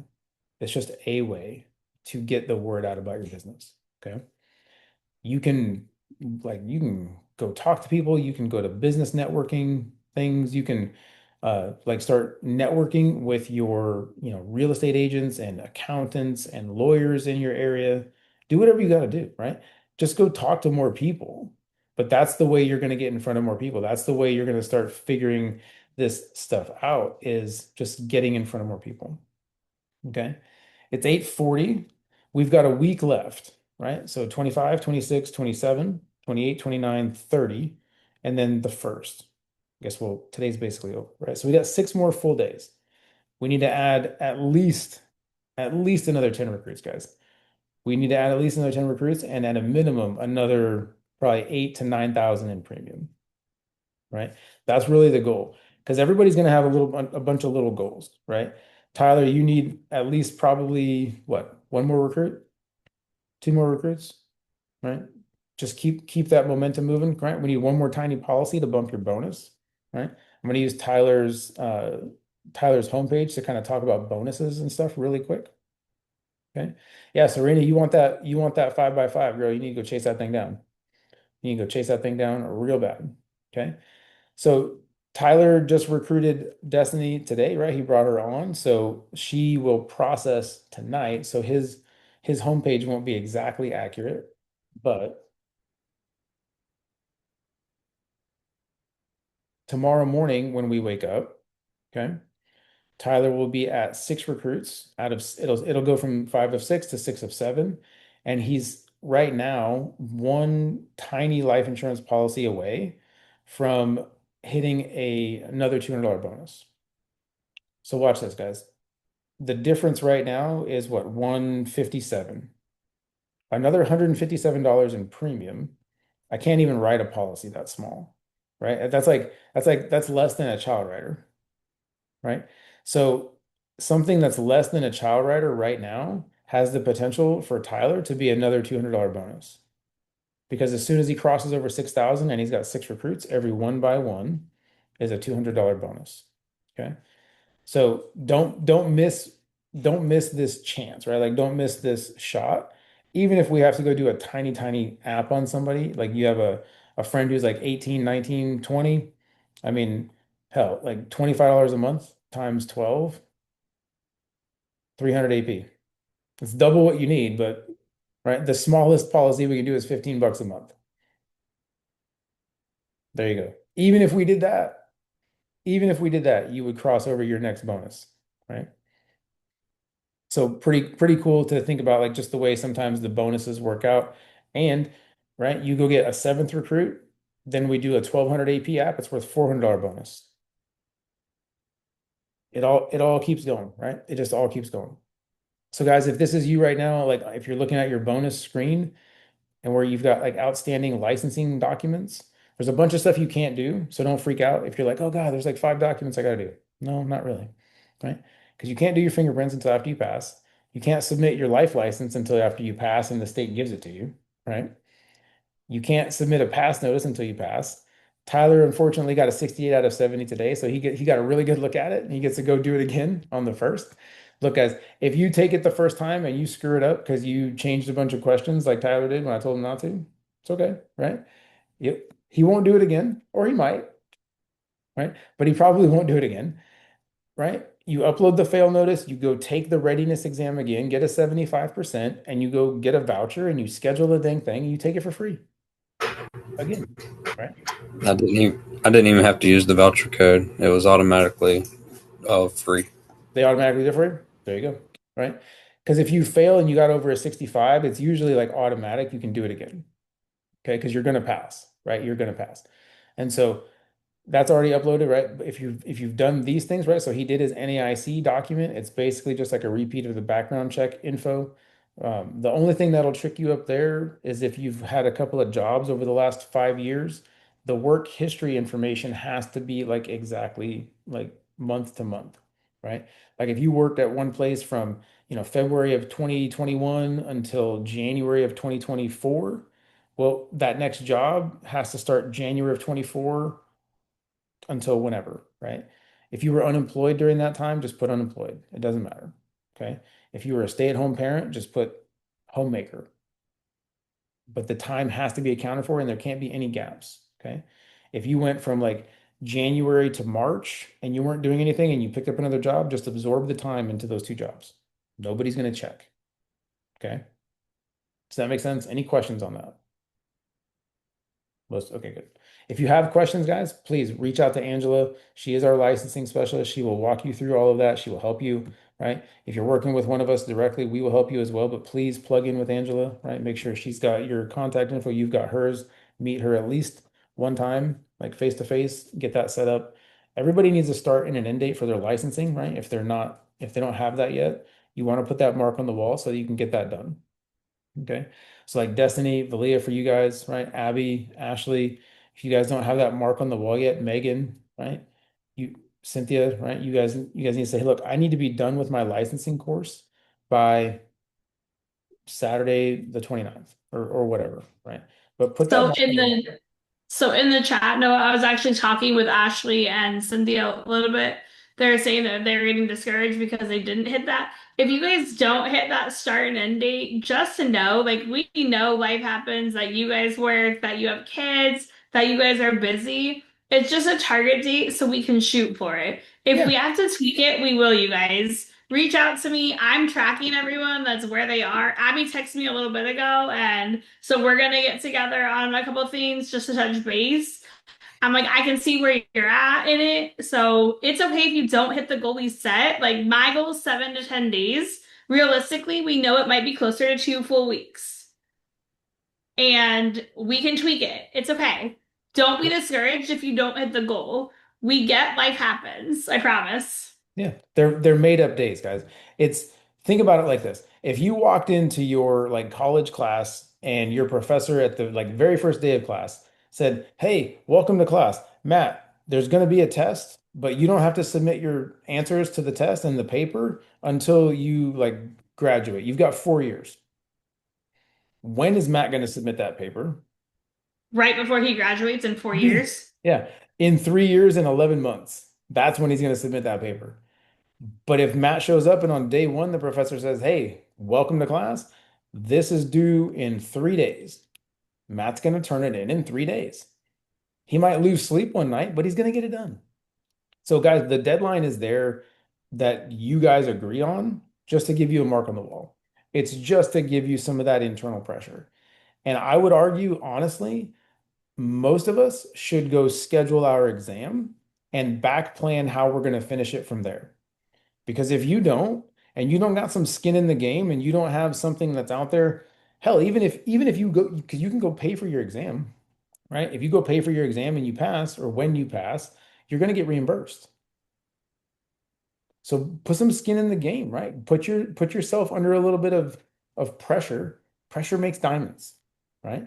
It's just a way to get the word out about your business. Okay. You can you can go talk to people, you can go to business networking things, you can start networking with your, real estate agents and accountants and lawyers in your area. Do whatever you got to do, right? Just go talk to more people. But that's the way you're going to get in front of more people. That's the way you're going to start figuring this stuff out, is just getting in front of more people. Okay. It's 8:40. We've got a week left, right? So 25, 26, 27, 28, 29, 30, and then the first. I guess today's basically over, right? So we got 6 more full days. We need to add at least another 10 recruits, guys. We need to add at least another 10 recruits, and at a minimum, another probably 8 to 9,000 in premium, right? That's really the goal, because everybody's going to have a bunch of little goals, right? Tyler, you need at least probably what? One more recruit? 2 more recruits, right? Just keep that momentum moving, right? We need one more tiny policy to bump your bonus, right? I'm going to use Tyler's homepage to kind of talk about bonuses and stuff really quick. Okay. Yeah, Serena, you want that 5x5, girl. You need to go chase that thing down. You need to go chase that thing down real bad. Okay. So Tyler just recruited Destiny today, right? He brought her on, so she will process tonight. So his homepage won't be exactly accurate, but tomorrow morning when we wake up, okay, Tyler will be at 6 recruits out of it'll go from 5 of 6 to 6 of 7, and he's right now one tiny life insurance policy away from hitting another $200 bonus. So watch this, guys. The difference right now is what, 157. Another $157 in premium. I can't even write a policy that small, right? That's less than a child rider, right? So something that's less than a child rider right now has the potential for Tyler to be another $200 bonus. Because as soon as he crosses over 6,000 and he's got 6 recruits, every one by one is a $200 bonus. Okay. So don't miss this chance, right? Like don't miss this shot. Even if we have to go do a tiny, tiny app on somebody, like you have a friend who's like 18, 19, 20. I mean, hell, like $25 a month times 12, 300 AP. It's double what you need, but right, the smallest policy we can do is $15 a month. There you go. Even if we did that, you would cross over your next bonus, right? So pretty cool to think about, like just the way sometimes the bonuses work out. And right, you go get a 7th recruit, then we do a 1,200 AP app, it's worth $400 bonus. It all keeps going, right? It just all keeps going. So guys, if this is you right now, like if you're looking at your bonus screen and where you've got like outstanding licensing documents, there's a bunch of stuff you can't do. So don't freak out if you're like, oh God, there's like 5 documents I gotta do. No, not really, right? Because you can't do your fingerprints until after you pass. You can't submit your life license until after you pass and the state gives it to you, right? You can't submit a pass notice until you pass. Tyler unfortunately got a 68 out of 70 today, so he got a really good look at it and he gets to go do it again on the first. Look, guys, if you take it the first time and you screw it up because you changed a bunch of questions like Tyler did when I told him not to, it's okay, right? Yep. He won't do it again, or he might, right? But he probably won't do it again, right? You upload the fail notice, you go take the readiness exam again, get a 75%, and you go get a voucher and you schedule the dang thing and you take it for free again, right? I didn't even have to use the voucher code. It was automatically free. They automatically do it for you. There you go, right? Because if you fail and you got over a 65, it's usually like automatic. You can do it again, okay? Because you're going to pass, right? You're going to pass. And so That's already uploaded, right? But if you've done these things, right? So he did his NAIC document. It's basically just like a repeat of the background check info. The only thing that'll trick you up there is if you've had a couple of jobs over the last 5 years, the work history information has to be like exactly like month to month, right? Like if you worked at one place from, February of 2021 until January of 2024, well, that next job has to start January of 24 until whenever, right? If you were unemployed during that time, just put unemployed. It doesn't matter. Okay. If you were a stay-at-home parent, just put homemaker. But the time has to be accounted for and there can't be any gaps. Okay. If you went from like January to March and you weren't doing anything and you picked up another job, just absorb the time into those two jobs. Nobody's going to check. Okay. Does that make sense? Any questions on that? Okay, good. If you have questions, guys, please reach out to Angela. She is our licensing specialist. She will walk you through all of that. She will help you, right? If you're working with one of us directly, we will help you as well, but please plug in with Angela, right? Make sure she's got your contact info, you've got hers. Meet her at least one time, like face to face, get that set up. Everybody needs a start and an end date for their licensing, right? If they don't have that yet, you want to put that mark on the wall so that you can get that done. Okay. So like Destiny, Valia for you guys, right? Abby, Ashley, if you guys don't have that mark on the wall yet, Megan, right? Cynthia, right? You guys need to say, hey, look, I need to be done with my licensing course by Saturday the 29th or whatever, right? But put that So mark in on the wall. the So in the chat, Noah, I was actually talking with Ashley and Cynthia a little bit. They're saying that they're getting discouraged because they didn't hit that. If you guys don't hit that start and end date, just to know, like we know life happens, that you guys work, that you have kids, that you guys are busy. It's just a target date so we can shoot for it. If Yeah. we have to tweak it, we will, you guys. Reach out to me. I'm tracking everyone. That's where they are. Abby texted me a little bit ago, and so we're gonna get together on a couple of things just to touch base. I'm like, I can see where you're at in it. So it's okay if you don't hit the goal we set. Like my goal is 7 to 10 days. Realistically, we know it might be closer to 2 full weeks. And we can tweak it. It's okay. Don't be discouraged if you don't hit the goal. We get life happens. I promise. Yeah, they're made up days, guys. It's Think about it like this. If you walked into your like college class and your professor at the like very first day of class said, "Hey, welcome to class. Matt, there's going to be a test, but you don't have to submit your answers to the test and the paper until you like graduate. You've got 4 years." When is Matt going to submit that paper? Right before he graduates in 4 years. Yeah, in 3 years and 11 months. That's when he's going to submit that paper. But if Matt shows up and on day one, the professor says, "Hey, welcome to class. This is due in 3 days." Matt's going to turn it in 3 days. He might lose sleep one night, but he's going to get it done. So, guys, the deadline is there that you guys agree on just to give you a mark on the wall. It's just to give you some of that internal pressure. And I would argue, honestly, most of us should go schedule our exam and back plan how we're going to finish it from there. Because if you don't, and you don't got some skin in the game and you don't have something that's out there, hell, even if you go, because you can go pay for your exam, right? If you go pay for your exam and you pass, or when you pass, you're going to get reimbursed. So put some skin in the game, right? Put yourself under a little bit of pressure. Pressure makes diamonds, right?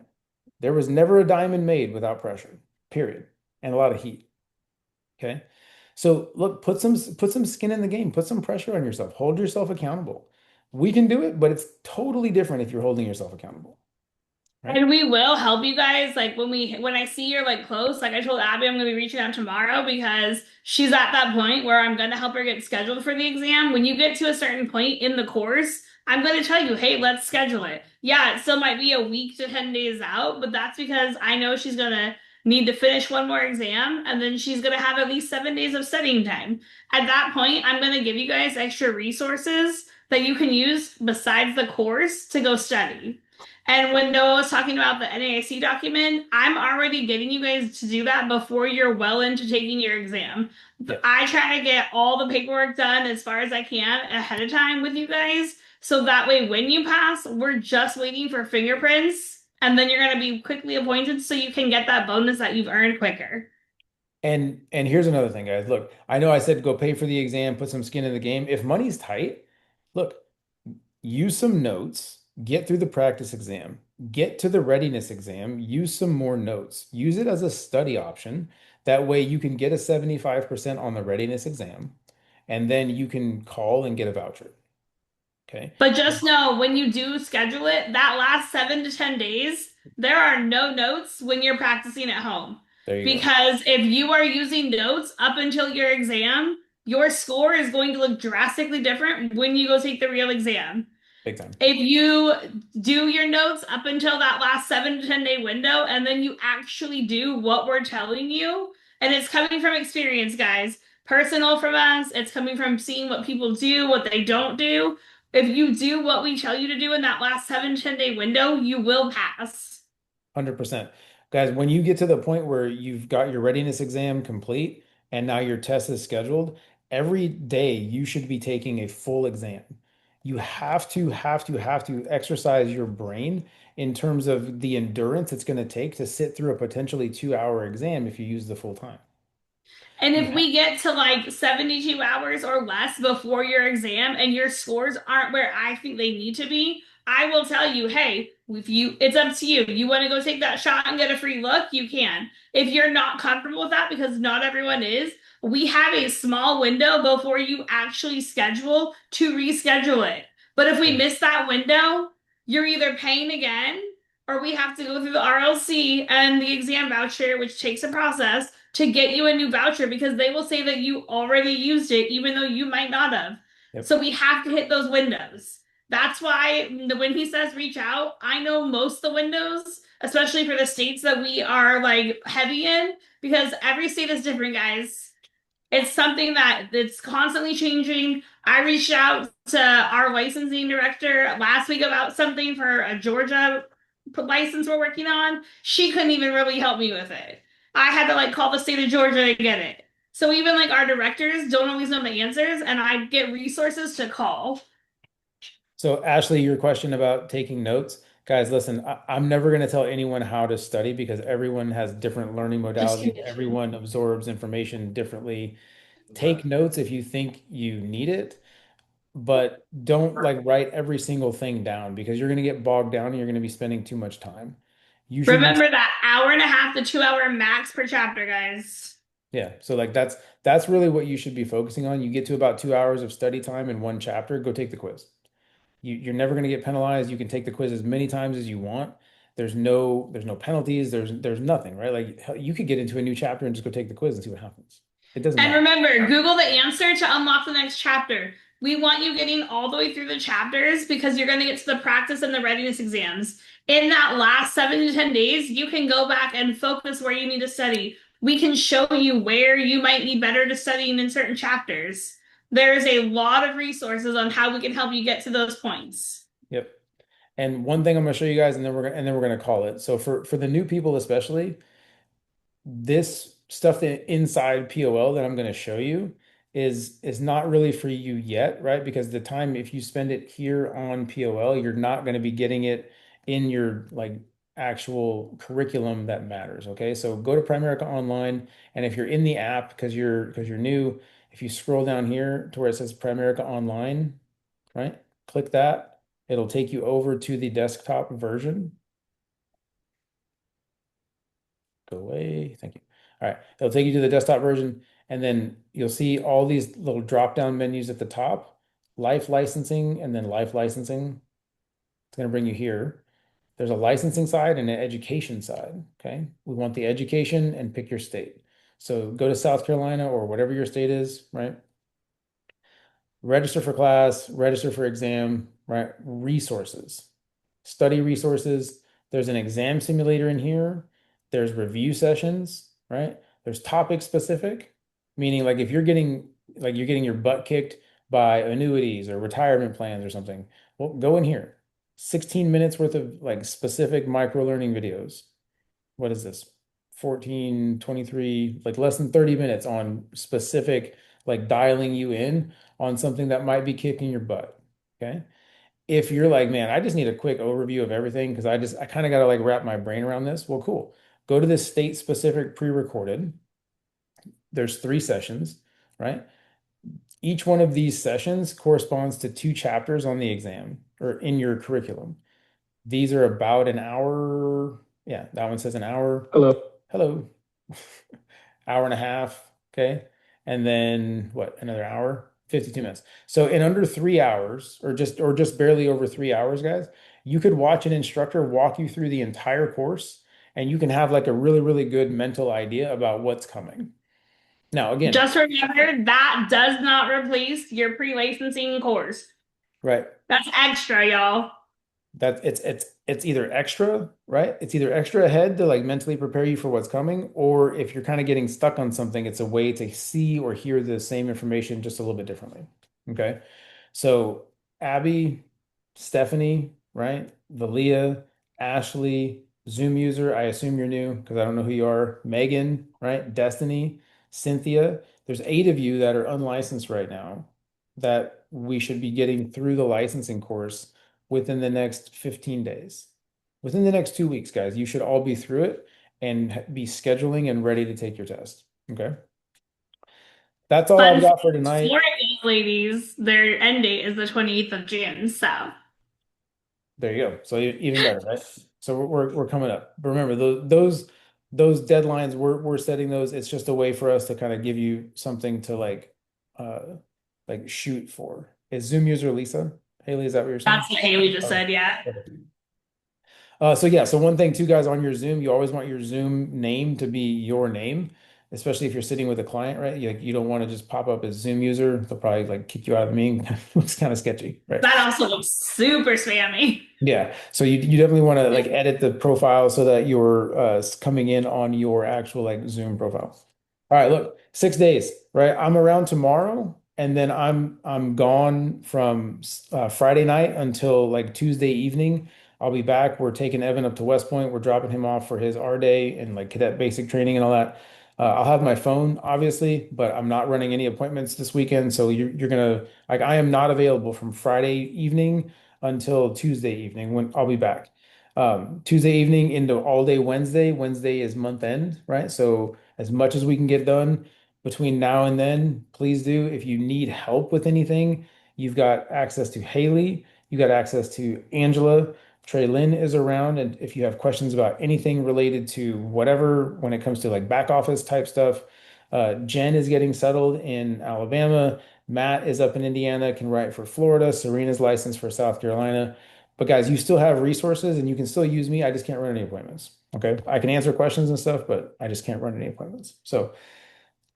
There was never a diamond made without pressure, period, and a lot of heat. Okay. So look, put some skin in the game, put some pressure on yourself, hold yourself accountable. We can do it, but it's totally different if you're holding yourself accountable, right? And we will help you guys. Like when I see you're like close, like I told Abby, I'm gonna be reaching out tomorrow because she's at that point where I'm gonna help her get scheduled for the exam. When you get to a certain point in the course, I'm gonna tell you, hey, let's schedule it. Yeah, it still might be a week to 10 days out, but that's because I know she's gonna need to finish one more exam and then she's gonna have at least 7 days of studying time. At that point, I'm gonna give you guys extra resources that you can use besides the course to go study. And when Noah was talking about the NAIC document, I'm already getting you guys to do that before you're well into taking your exam. Yep. I try to get all the paperwork done as far as I can ahead of time with you guys. So that way, when you pass, we're just waiting for fingerprints. And then you're going to be quickly appointed so you can get that bonus that you've earned quicker. And here's another thing, guys. Look, I know I said go pay for the exam, put some skin in the game. If money's tight, look, use some notes, get through the practice exam, get to the readiness exam, use some more notes. Use it as a study option. That way you can get a 75% on the readiness exam, and then you can call and get a voucher. Okay. But just know when you do schedule it, that last 7 to 10 days, there are no notes when you're practicing at home. There you go. Because if you are using notes up until your exam, your score is going to look drastically different when you go take the real exam. Big time. If you do your notes up until that last 7 to 10 day window, and then you actually do what we're telling you, and it's coming from experience, guys, personal from us, it's coming from seeing what people do, what they don't do. If you do what we tell you to do in that last 7 to 10 day window, you will pass. 100%. Guys, when you get to the point where you've got your readiness exam complete and now your test is scheduled, every day you should be taking a full exam. You have to exercise your brain in terms of the endurance it's going to take to sit through a potentially 2-hour exam if you use the full time. And You if we get to like 72 hours or less before your exam and your scores aren't where I think they need to be, I will tell you, hey, if you it's up to you. You want to go take that shot and get a free look, you can. If you're not comfortable with that, because not everyone is, we have a small window before you actually schedule to reschedule it. But if we miss that window, you're either paying again or we have to go through the RLC and the exam voucher, which takes a process to get you a new voucher because they will say that you already used it, even though you might not have. Yep. So we have to hit those windows. That's why when he says reach out, I know most of the windows, especially for the states that we are like heavy in, because every state is different, guys. It's something that it's constantly changing. I reached out to our licensing director last week about something for a Georgia license we're working on. She couldn't even really help me with it. I had to like call the state of Georgia to get it. So even like our directors don't always know the answers, and I get resources to call. So, Ashley, your question about taking notes, guys, listen, I'm never going to tell anyone how to study because everyone has different learning modalities. Everyone absorbs information differently. Take notes if you think you need it, but don't like write every single thing down because you're going to get bogged down and you're going to be spending too much time. You should be, Remember that hour and a half to 2 hour max per chapter, guys. yeah. So like that's really what you should be focusing on. You get to about 2 hours of study time in one chapter, go take the quiz. You're never going to get penalized. You can take the quiz as many times as you want. There's no penalties. There's nothing, right? Like hell, you could get into a new chapter and just go take the quiz and see what happens. It doesn't And matter. remember, Google the answer to unlock the next chapter. We want you getting all the way through the chapters because you're going to get to the practice and the readiness exams. In that last 7 to 10 days, you can go back and focus where you need to study. We can show you where you might be better to studying in certain chapters. There's a lot of resources on how we can help you get to those points. Yep. And one thing I'm going to show you guys, and then we're going to call it. So for the new people especially, this stuff that inside POL that I'm going to show you is not really for you yet, right? Because the time if you spend it here on POL, you're not going to be getting it in your like actual curriculum that matters. Okay, so go to Primerica Online, and if you're in the app because you're new, if you scroll down here to where it says Primerica Online, right? Click that. It'll take you over to the desktop version. Go away. Thank you. All right. It'll take you to the desktop version, and then you'll see all these little drop-down menus at the top, life licensing, and then life licensing. It's going to bring you here. There's a licensing side and an education side. Okay. We want the education and pick your state. So go to South Carolina or whatever your state is, right? Register for class, register for exam, right? Resources, study resources. There's an exam simulator in here. There's review sessions, right? There's topic specific, meaning like if you're getting your butt kicked by annuities or retirement plans or something, well, go in here. 16 minutes worth of like specific micro learning videos. What is this? 14, 23, like less than 30 minutes on specific, like dialing you in on something that might be kicking your butt. Okay. If you're like, man, I just need a quick overview of everything because I kind of got to like wrap my brain around this. Well, cool. Go to this state specific pre-recorded. there's 3 sessions, right? Each one of these sessions corresponds to 2 chapters on the exam or in your curriculum. These are about an hour. Yeah, that one says an hour. Hello. Hello. Hour and a half. Okay. And then what? Another hour? 52 minutes. So in under 3 hours, or just barely over 3 hours, guys, you could watch an instructor walk you through the entire course, and you can have like a really, really good mental idea about what's coming. Now, again, Just remember that does not replace your pre-licensing course. right? That's extra, y'all. That it's either extra, right? It's either extra ahead to like mentally prepare you for what's coming, or if you're kind of getting stuck on something, it's a way to see or hear the same information just a little bit differently. Okay. So Abby, Stephanie, right? Valia, Ashley, Zoom user, I assume you're new because I don't know who you are. Megan, right? Destiny, Cynthia. There's 8 of you that are unlicensed right now that we should be getting through the licensing course within the next 15 days. Within the next 2 weeks, guys, you should all be through it and be scheduling and ready to take your test. Okay. That's all I've Fun got for fact, tonight. Florida ladies, their end date is the 28th of June. So There you go. So even better, right? So we're coming up. But remember, those deadlines, we're setting those. It's just a way for us to kind of give you something to like shoot for. Is Zoom user Lisa? Haley, is that what you're saying? that's what Haley just said. Yeah. So yeah, so one thing too, guys, on your Zoom, you always want your Zoom name to be your name, especially if you're sitting with a client, right? You don't want to just pop up as Zoom user. They'll probably like kick you out of the meeting. Looks kind of sketchy, right? That also looks super spammy. Yeah. So you definitely want to like edit the profile so that you're coming in on your actual like Zoom profile. All right, look, 6 days, right? I'm around tomorrow, and then I'm gone from Friday night until like Tuesday evening. I'll be back. We're taking Evan up to West Point. We're dropping him off for his R day and like cadet basic training and all that. I'll have my phone, obviously, but I'm not running any appointments this weekend. So you're gonna like I am not available from Friday evening until Tuesday evening when I'll be back. Tuesday evening into all day Wednesday. Wednesday is month end, right? So as much as we can get done between now and then, please do. If you need help with anything, you've got access to Haley, you got access to Angela. Trey Lynn is around, and if you have questions about anything related to whatever, when it comes to like back office type stuff, Jen is getting settled in Alabama. Matt is up in Indiana, can write for Florida. Serena's licensed for South Carolina. But guys, you still have resources and you can still use me. I just can't run any appointments. Okay. I can answer questions and stuff, but I just can't run any appointments. So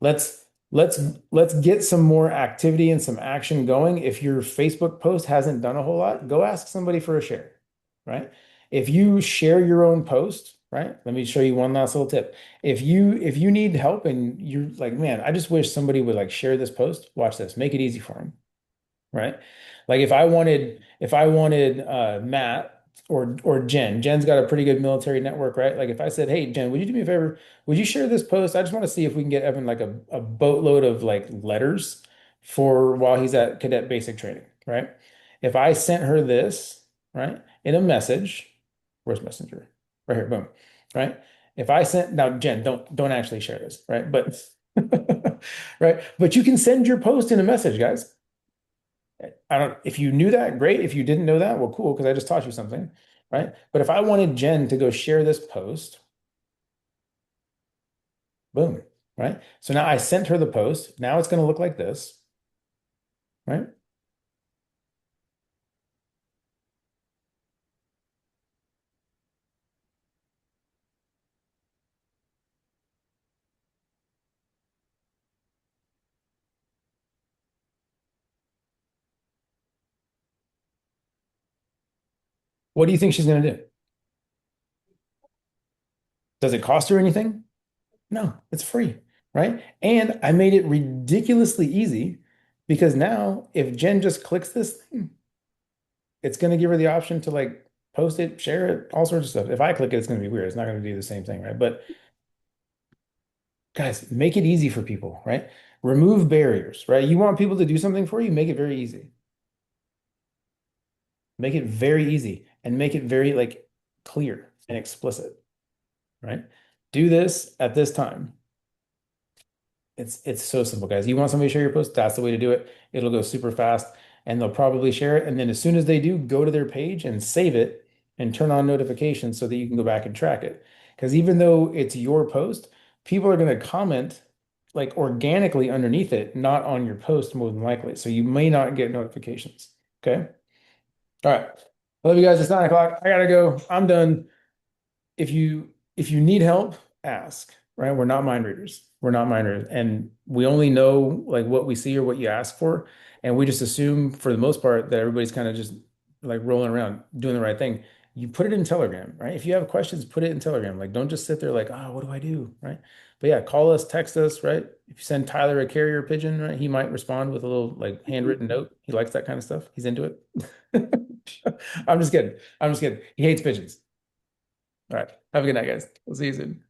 let's let's get some more activity and some action going. If your Facebook post hasn't done a whole lot, go ask somebody for a share, right? If you share your own post, right? Let me show you one last little tip. If you need help and you're like, man, I just wish somebody would like share this post, watch this, make it easy for them, right? Like if I wanted Matt or Jen's got a pretty good military network, right? Like if I said, hey Jen, would you do me a favor? Would you share this post? I just want to see if we can get Evan like a boatload of like letters for while he's at cadet basic training, right? If I sent her this, right, in a message, where's Messenger? Right here, boom, right? If I sent now, Jen, don't actually share this, right? But right, but you can send your post in a message, guys. I don't, if you knew that, great. If you didn't know that, well, cool, because I just taught you something, right? But if I wanted Jen to go share this post, boom, right? So now I sent her the post. Now it's going to look like this, right? What do you think she's going to do? Does it cost her anything? No, it's free, right? And I made it ridiculously easy because now if Jen just clicks this thing, it's going to give her the option to like post it, share it, all sorts of stuff. If I click it, it's going to be weird. It's not going to do the same thing, right? But guys, make it easy for people, right? Remove barriers, right? You want people to do something for you, make it very easy. Make it very easy and make it very like clear and explicit, right? Do this at this time. It's so simple, guys. You want somebody to share your post, that's the way to do it. It'll go super fast and they'll probably share it. And then as soon as they do, go to their page and save it and turn on notifications so that you can go back and track it. Because even though it's your post, people are going to comment like organically underneath it, not on your post more than likely. So you may not get notifications. Okay. All right. I love you guys. It's 9 o'clock. I gotta go. I'm done. If you need help, ask, right? We're not mind readers. We're not mind readers. And we only know like what we see or what you ask for. And we just assume for the most part that everybody's kind of just like rolling around doing the right thing. You put it in Telegram, right? If you have questions, put it in Telegram. Like don't just sit there like, oh, what do I do? Right. But yeah, call us, text us, right? If you send Tyler a carrier pigeon, right, he might respond with a little like handwritten note. He likes that kind of stuff. He's into it. I'm just kidding. I'm just kidding. He hates pigeons. All right. Have a good night, guys. We'll see you soon.